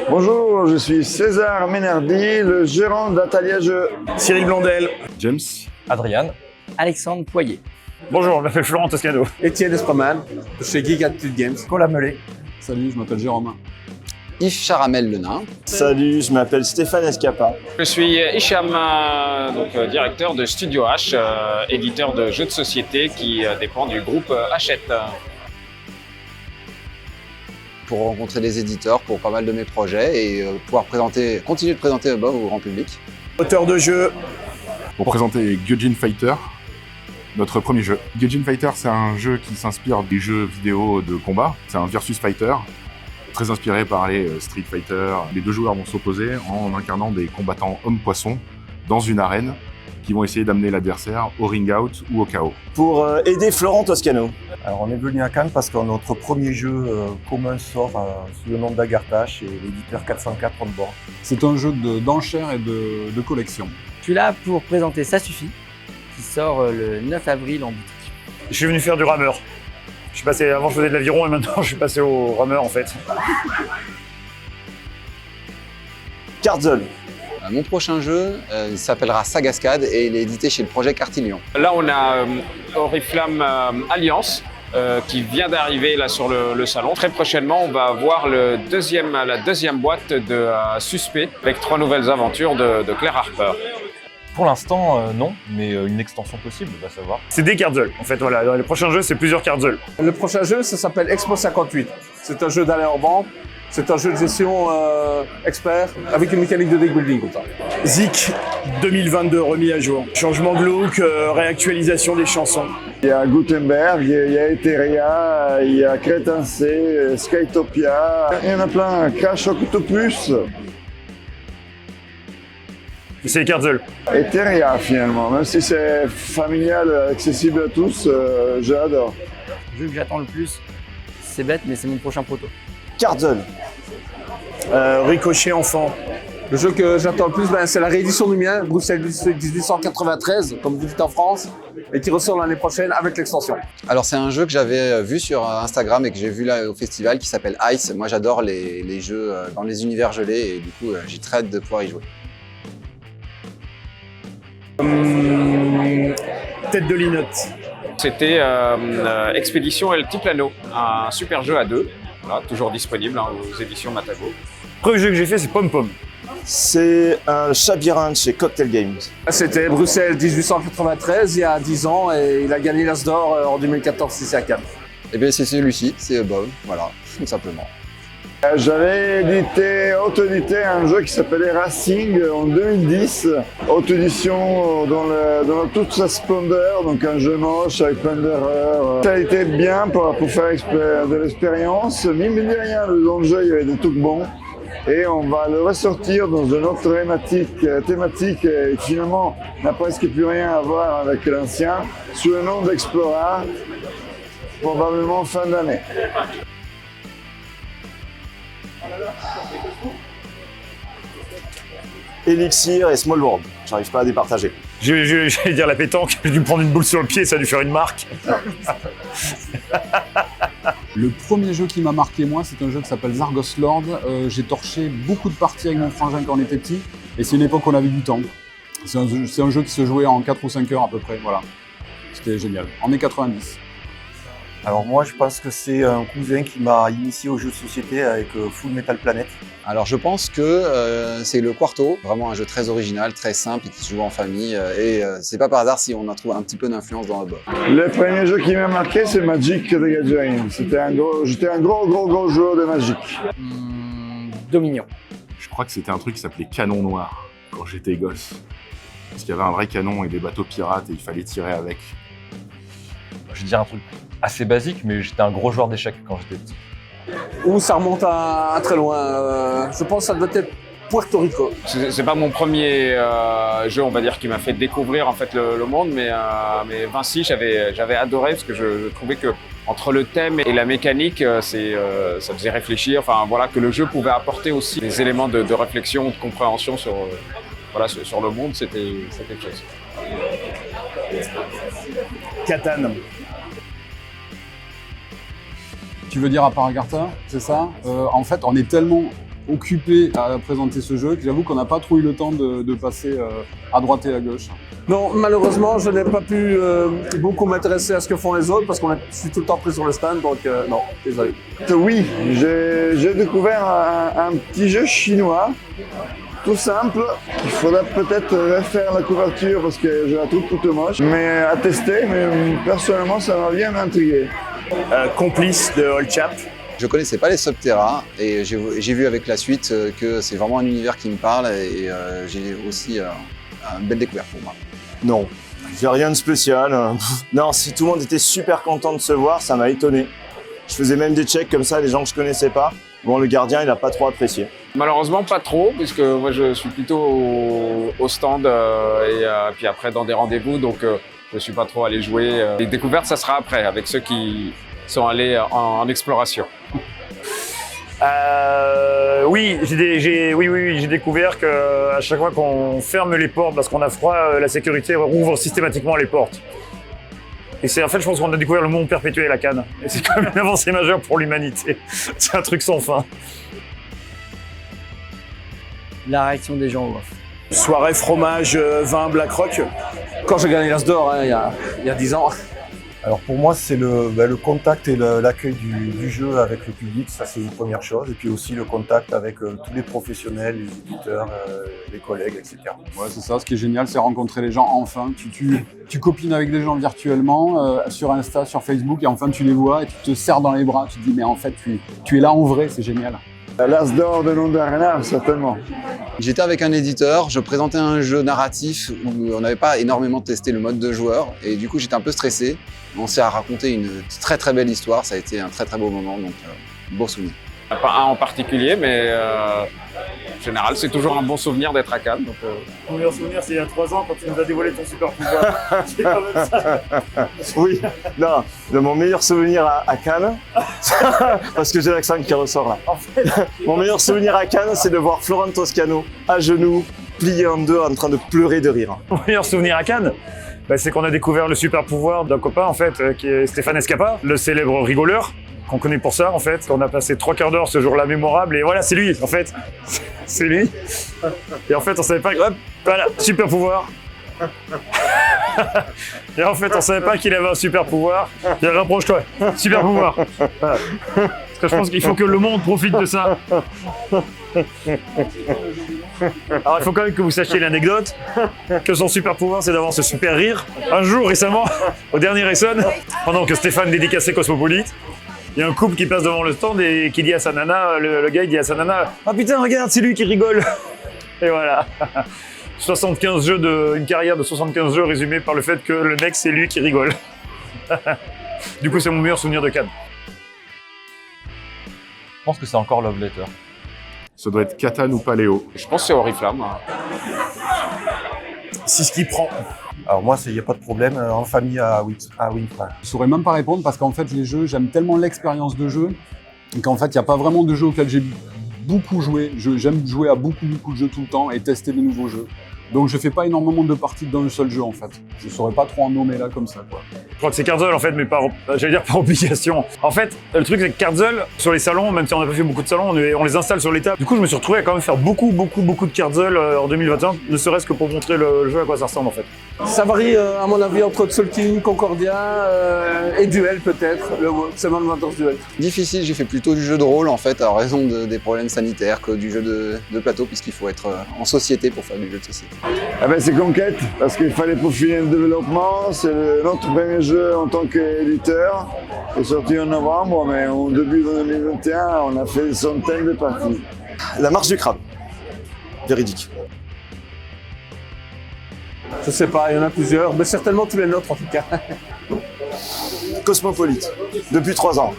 Bonjour, je suis César Ménardi, le gérant d'Atalia Jeux. Cyril Blondel. James. Adrian. Alexandre Poyer. Bonjour, je m'appelle Florent Toscano. Etienne Espreman, chez Geek Attitude Games. Cola Melé. Salut, je m'appelle Jérôme. Yves Charamel Le Nain. Salut, je m'appelle Stéphane Escapa. Je suis Hicham, directeur de Studio H, éditeur de jeux de société qui dépend du groupe Hachette. Pour rencontrer des éditeurs pour pas mal de mes projets et pouvoir continuer de présenter Above au grand public. Auteur de jeu. Pour présenter Gyojin Fighter, notre premier jeu. Gyojin Fighter, c'est un jeu qui s'inspire des jeux vidéo de combat. C'est un versus fighter, très inspiré par les Street Fighter. Les deux joueurs vont s'opposer en incarnant des combattants hommes-poissons dans une arène qui vont essayer d'amener l'adversaire au ring out ou au KO. Pour aider Florent Toscano. Alors on est venu à Cannes parce que notre premier jeu commun sort sous le nom d'Agartha chez l'éditeur 404 On Board. C'est un jeu d'enchères et de collection. Je suis là pour présenter Ça Suffit, qui sort le 9 avril en boutique. Je suis venu faire du rameur. Avant je faisais de l'aviron et maintenant je suis passé au rameur en fait. Cardzol. Mon prochain jeu s'appellera Sagascade et il est édité chez le projet Cartillion. Là, on a Oriflamme Alliance qui vient d'arriver là sur le salon. Très prochainement, on va voir la deuxième boîte de Suspect avec 3 nouvelles aventures de Claire Harper. Pour l'instant, non, mais une extension possible, on va savoir. C'est des Cardzol. En fait, voilà, dans les prochains jeux, c'est plusieurs Cardzol. Le prochain jeu, ça s'appelle Expo 58. C'est un jeu d'aller en banque. C'est un jeu de gestion expert avec une mécanique de deck building comme ça. Zik 2022 remis à jour. Changement de look, réactualisation des chansons. Il y a Gutenberg, il y a Etheria, il y a Crétensé, Skytopia, il y en a plein, Crash Octopus. C'est les Cardzol. Etheria finalement, même si c'est familial, accessible à tous, j'adore. Le jeu que j'attends le plus, c'est bête, mais c'est mon prochain proto. Cardzol. Ricochet enfant. Le jeu que j'attends le plus, c'est la réédition du mien, Bruxelles 1893, comme vous dites en France, et qui ressort l'année prochaine avec l'extension. Alors c'est un jeu que j'avais vu sur Instagram et que j'ai vu là au festival qui s'appelle Ice. Moi j'adore les jeux dans les univers gelés et du coup j'ai très hâte de pouvoir y jouer. Tête de linotte. C'était Expédition El Altiplano, un super jeu à 2, voilà, toujours disponible aux éditions Matago. Le premier jeu que j'ai fait, c'est Pom Pom. C'est un labyrinthe chez Cocktail Games. C'était Bruxelles 1893, il y a 10 ans, et il a gagné l'As d'Or en 2014 ici à Cannes. Et bien c'est celui-ci, c'est Above, voilà, tout simplement. J'avais auto-édité un jeu qui s'appelait Racing en 2010, auto-édition dans toute sa splendeur, donc un jeu moche avec plein d'erreurs. Ça a été bien pour faire de l'expérience, mais mine de rien, dans le jeu il y avait des trucs bons. Et on va le ressortir dans une autre thématique qui finalement n'a presque plus rien à voir avec l'ancien, sous le nom d'Explora, probablement fin d'année. Elixir et Small World. J'arrive pas à départager. J'allais dire la pétanque, j'ai dû me prendre une boule sur le pied, ça a dû faire une marque. Le premier jeu qui m'a marqué, moi, c'est un jeu qui s'appelle Zargos Lord. J'ai torché beaucoup de parties avec mon frangin quand on était petit, et c'est une époque où on avait du temps. C'est un jeu qui se jouait en 4 ou 5 heures à peu près, voilà. C'était génial, en mai 90. Alors moi je pense que c'est un cousin qui m'a initié aux jeux de société avec Full Metal Planet. Alors je pense que c'est le Quarto, vraiment un jeu très original, très simple et qui se joue en famille. Et c'est pas par hasard si on en trouve un petit peu d'influence dans Above. Le premier jeu qui m'a marqué, c'est Magic the Gathering. J'étais un gros joueur de Magic. Dominion. Je crois que c'était un truc qui s'appelait Canon Noir quand j'étais gosse. Parce qu'il y avait un vrai canon et des bateaux pirates et il fallait tirer avec. Je vais dire un truc assez basique, mais j'étais un gros joueur d'échecs quand j'étais petit. Ou ça remonte à très loin. Je pense que ça doit être Puerto Rico. C'est pas mon premier jeu, on va dire, qui m'a fait découvrir en fait le monde, mais Vinci, j'avais adoré parce que je trouvais que entre le thème et la mécanique, ça faisait réfléchir. Enfin voilà, que le jeu pouvait apporter aussi des éléments de réflexion, de compréhension sur le monde, c'était quelque chose. Catan. Tu veux dire à part Agartha, c'est ça? En fait, on est tellement occupé à présenter ce jeu que j'avoue qu'on n'a pas trop eu le temps de passer à droite et à gauche. Non, malheureusement, je n'ai pas pu beaucoup m'intéresser à ce que font les autres parce que je suis tout le temps pris sur le stand, donc non, désolé. Oui, j'ai découvert un petit jeu chinois, tout simple. Il faudra peut-être refaire la couverture parce que je la trouve toute moche, mais à tester, mais personnellement ça m'a bien intrigué. Complice de Old Chap. Je connaissais pas les Subterra et j'ai vu avec la suite que c'est vraiment un univers qui me parle et j'ai aussi une belle découverte pour moi. Non, j'ai rien de spécial. Non, si tout le monde était super content de se voir, ça m'a étonné. Je faisais même des checks comme ça, des gens que je connaissais pas. Bon, le gardien, il a pas trop apprécié. Malheureusement, pas trop, puisque moi je suis plutôt au stand et puis après dans des rendez-vous, donc je suis pas trop allé jouer. Les découvertes, ça sera après, avec ceux qui sont allés en exploration. Oui, j'ai découvert qu'à chaque fois qu'on ferme les portes parce qu'on a froid, la sécurité rouvre systématiquement les portes. Et c'est en fait, je pense qu'on a découvert le monde perpétuel à Cannes. Et c'est quand même une avancée majeure pour l'humanité. C'est un truc sans fin. La réaction des gens au off. Soirée fromage, vin, Black Rock. Quand j'ai gagné l'As d'or, il y a 10 ans. Alors pour moi, c'est le contact et l'accueil du jeu avec le public, ça c'est une première chose. Et puis aussi le contact avec tous les professionnels, les éditeurs, les collègues, etc. Ouais, c'est ça, ce qui est génial, c'est rencontrer les gens enfin. Tu copines avec des gens virtuellement, sur Insta, sur Facebook, et enfin tu les vois et tu te serres dans les bras. Tu te dis, mais en fait, tu es là en vrai, c'est génial. L'As d'or de Nondarena, certainement. J'étais avec un éditeur, je présentais un jeu narratif où on n'avait pas énormément testé le mode de joueur et du coup j'étais un peu stressé. On s'est raconté une très très belle histoire, ça a été un très très beau moment, donc beau souvenir. Pas un en particulier, mais en général c'est toujours un bon souvenir d'être à Cannes. Donc, Mon meilleur souvenir, c'est il y a 3 ans quand tu nous as dévoilé ton super pouvoir. C'est quand même ça. Oui, non, de mon meilleur souvenir à Cannes, parce que j'ai l'accent qui ressort là. En fait, Mon meilleur souvenir à Cannes, c'est de voir Florent Toscano à genoux, plié en deux, en train de pleurer de rire. mon meilleur souvenir à Cannes, c'est qu'on a découvert le super pouvoir d'un copain en fait, qui est Stéphane Escapa, le célèbre rigoleur, qu'on connaît pour ça en fait. On a passé 3 quarts d'heure ce jour-là mémorable et voilà, c'est lui en fait. C'est lui. Et en fait, on savait pas. Hop, voilà, super pouvoir. Et en fait, on savait pas qu'il avait un super pouvoir. Et rapproche-toi, super pouvoir. Voilà. Parce que je pense qu'il faut que le monde profite de ça. Alors, il faut quand même que vous sachiez l'anecdote, que son super pouvoir, c'est d'avoir ce super rire. Un jour, récemment, au dernier Essonne, pendant que Stéphane dédicaçait Cosmopolite, il y a un couple qui passe devant le stand et qui dit à sa nana, le gars il dit à sa nana « Ah putain, regarde, c'est lui qui rigole !» Et voilà. 75 jeux une carrière de 75 jeux résumée par le fait que le mec, c'est lui qui rigole. Du coup, c'est mon meilleur souvenir de Cannes. Je pense que c'est encore Love Letter. Ça doit être Catan ou Paléo. je pense que c'est Oriflamme. C'est ce qui prend. Alors moi, il n'y a pas de problème, en famille à Winfrey. Je saurais même pas répondre parce qu'en fait, les jeux, j'aime tellement l'expérience de jeu qu'en fait, il n'y a pas vraiment de jeu auquel j'ai beaucoup joué. J'aime jouer à beaucoup de jeux tout le temps et tester de nouveaux jeux. Donc je fais pas énormément de parties dans un seul jeu en fait. Je saurais pas trop en nommer là comme ça quoi. Je crois que c'est Cardzol en fait, mais j'allais dire par obligation. En fait, le truc c'est que Cardzol, sur les salons, même si on n'a pas fait beaucoup de salons, on les installe sur les tables. Du coup, je me suis retrouvé à quand même faire beaucoup de Cardzol en 2021, ne serait-ce que pour montrer le jeu à quoi ça ressemble en fait. Ça varie à mon avis entre Tzolk'in, Concordia et Duel peut-être, le Seven Wonders Duel. Difficile, j'ai fait plutôt du jeu de rôle en fait, à raison des problèmes sanitaires que du jeu de plateau, puisqu'il faut être en société pour faire du jeu de société. Ah ben c'est Conquête, parce qu'il fallait peaufiner le développement. C'est notre premier jeu en tant qu'éditeur. Il est sorti en novembre, mais au début de 2021, on a fait des centaines de parties. La marche du crabe, véridique. Je sais pas, il y en a plusieurs, mais certainement tous les nôtres en tout cas. Cosmopolite, depuis 3 ans.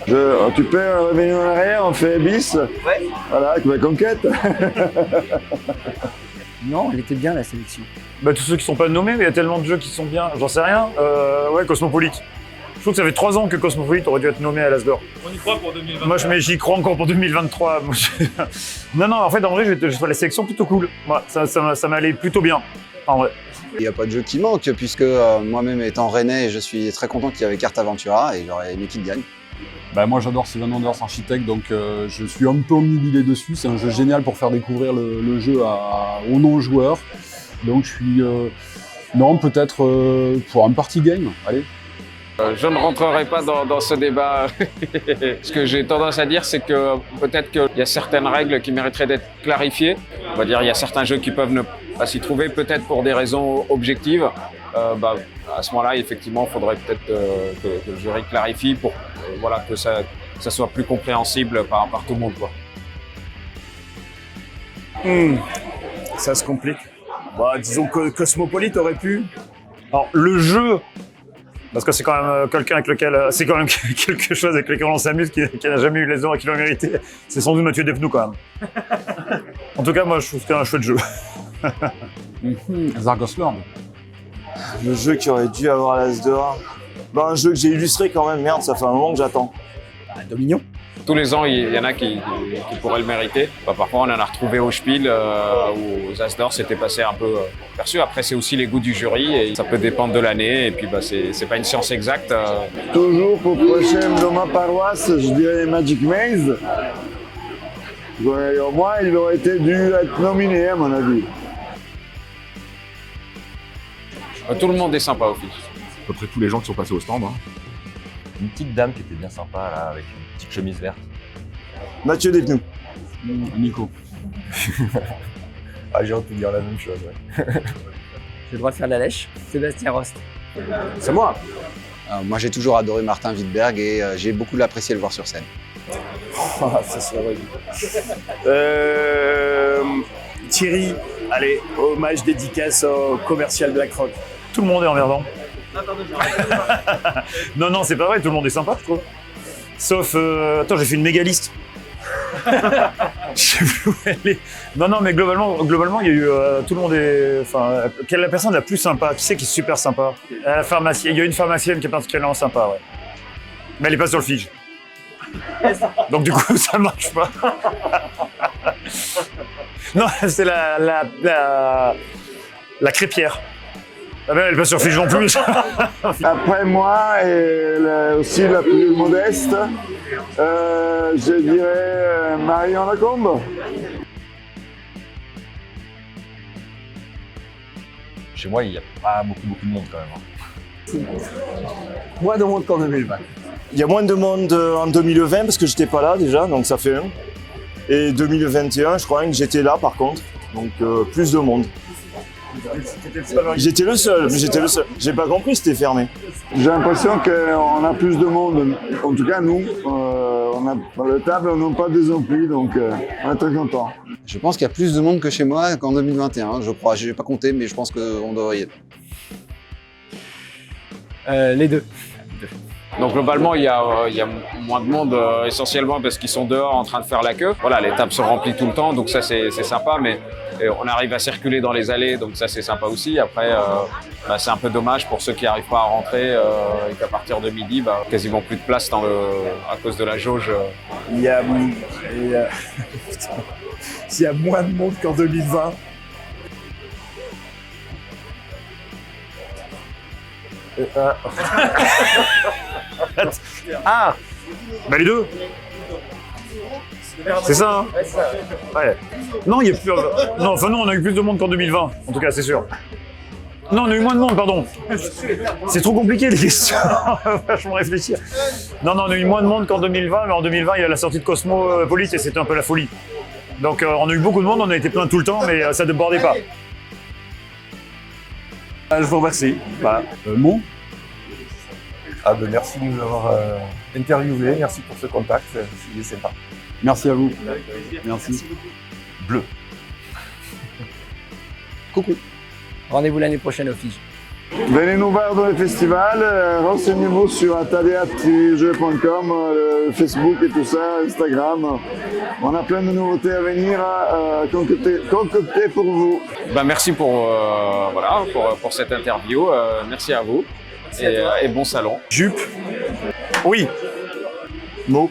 Tu peux revenir en arrière, on fait bis. Ouais. Voilà, avec Conquête. Non, elle était bien la sélection. Tous ceux qui sont pas nommés, mais il y a tellement de jeux qui sont bien, j'en sais rien. Ouais, Cosmopolite. Je trouve que ça fait 3 ans que Cosmopolite aurait dû être nommé à l'As d'or. On y croit pour 2023. Moi, j'y crois encore pour 2023. Non, en fait, en vrai, je trouve la sélection plutôt cool. Moi, ça m'allait plutôt bien, en vrai. Il n'y a pas de jeu qui manque, puisque moi-même étant rennais, je suis très content qu'il y avait Carte Aventura et j'aurais aimé qu'il gagne. Moi j'adore Seven Wonders Architect, donc je suis un peu omnubilé dessus. C'est un jeu génial pour faire découvrir le jeu aux non-joueurs. Donc je suis... non, peut-être pour un party game, allez. Je ne rentrerai pas dans ce débat. Ce que j'ai tendance à dire, c'est que peut-être qu'il y a certaines règles qui mériteraient d'être clarifiées. On va dire il y a certains jeux qui peuvent ne pas s'y trouver, peut-être pour des raisons objectives. À ce moment-là, effectivement, il faudrait peut-être que le jury clarifie pour voilà, que ça soit plus compréhensible par tout le monde, quoi. Ça se complique. Disons que Cosmopolite aurait pu. Alors, le jeu, parce que c'est quand même quelqu'un avec lequel. C'est quand même quelque chose avec lequel on s'amuse, qui n'a jamais eu les heures et qui l'a mérité. C'est sans doute Mathieu Despnous, quand même. En tout cas, moi, je trouve que c'est un chouette jeu. Zargos Lord. Le jeu qui aurait dû avoir l'As d'or. Un jeu que j'ai illustré quand même, merde, ça fait un moment que j'attends. Dominion. Tous les ans, il y en a qui pourraient le mériter. Parfois, on en a retrouvé au Spiel, où aux As d'or, c'était passé un peu perçu. Après, c'est aussi les goûts du jury, et ça peut dépendre de l'année, et puis c'est pas une science exacte. Toujours pour prochain dans ma paroisse, je dirais Magic Maze. Au moins, il aurait été dû être nominé, à mon avis. Tout le monde est sympa au Fige. À peu près tous les gens qui sont passés au stand. Hein. Une petite dame qui était bien sympa, là, avec une petite chemise verte. Mathieu Despnous. Nico. J'ai envie de dire la même chose. Ouais. J'ai le droit de faire la lèche. Sébastien Rost. C'est moi. Moi, j'ai toujours adoré Martin Wittberg et j'ai beaucoup apprécié le voir sur scène. Ça serait horrible. Thierry, allez, hommage dédicace au commercial BlackRock. Tout le monde est emmerdant. Non, c'est pas vrai, tout le monde est sympa, je trouve. Sauf... attends, j'ai fait une méga liste. Je sais plus où elle est. Non, mais globalement, il y a eu... tout le monde est... Enfin, quelle est la personne la plus sympa? Qui c'est qui est super sympa? La pharmacienne. Il y a une pharmacienne qui est particulièrement sympa, ouais. Mais elle est pas sur le Fige. Donc du coup, ça marche pas. Non, c'est la crêpière. Ah ben, elle est pas sur Fige non plus. Après moi, et aussi la plus modeste, je dirais Marion Lacombe. Chez moi, il n'y a pas beaucoup de monde quand même. Moins de monde qu'en 2020. Il y a moins de monde en 2020 parce que j'étais pas là déjà, donc ça fait un. Et 2021, je crois que j'étais là par contre, donc plus de monde. J'étais le seul. J'ai pas compris, c'était fermé. J'ai l'impression qu'on a plus de monde. En tout cas, nous, les tables n'ont pas désempli, donc on est très contents. Je pense qu'il y a plus de monde que chez moi qu'en 2021, je crois. Je n'ai pas compté, mais je pense qu'on devrait y être. Les deux. Donc globalement, il y a moins de monde essentiellement parce qu'ils sont dehors en train de faire la queue. Voilà, les tables sont remplies tout le temps, donc ça c'est sympa, mais on arrive à circuler dans les allées, donc ça c'est sympa aussi. Après, c'est un peu dommage pour ceux qui n'arrivent pas à rentrer et qu'à partir de midi, quasiment plus de place à cause de la jauge. Il y a moins de monde qu'en 2020. Ah, les deux. C'est ça, hein? Ouais. Non, il y a plus. Non, enfin non, on a eu plus de monde qu'en 2020. En tout cas, c'est sûr. Non, on a eu moins de monde, pardon. C'est trop compliqué les questions. Vachement réfléchir. Non, on a eu moins de monde qu'en 2020, mais en 2020, il y a la sortie de Cosmopolite et c'était un peu la folie. Donc, on a eu beaucoup de monde, on a été plein tout le temps, mais ça ne débordait pas. Je vous remercie. Voilà. Mon Merci de nous avoir interviewé, merci pour ce contact, c'est sympa. Merci à vous. Merci. Bleu. Coucou. Rendez-vous l'année prochaine au Fige. Venez nous voir dans les festivals, renseignez-vous sur atelier-jeu.com, Facebook et tout ça, Instagram. On a plein de nouveautés à venir concocter pour vous. Merci pour cette interview, merci à vous et bon salon. Jupe. Oui. Mot.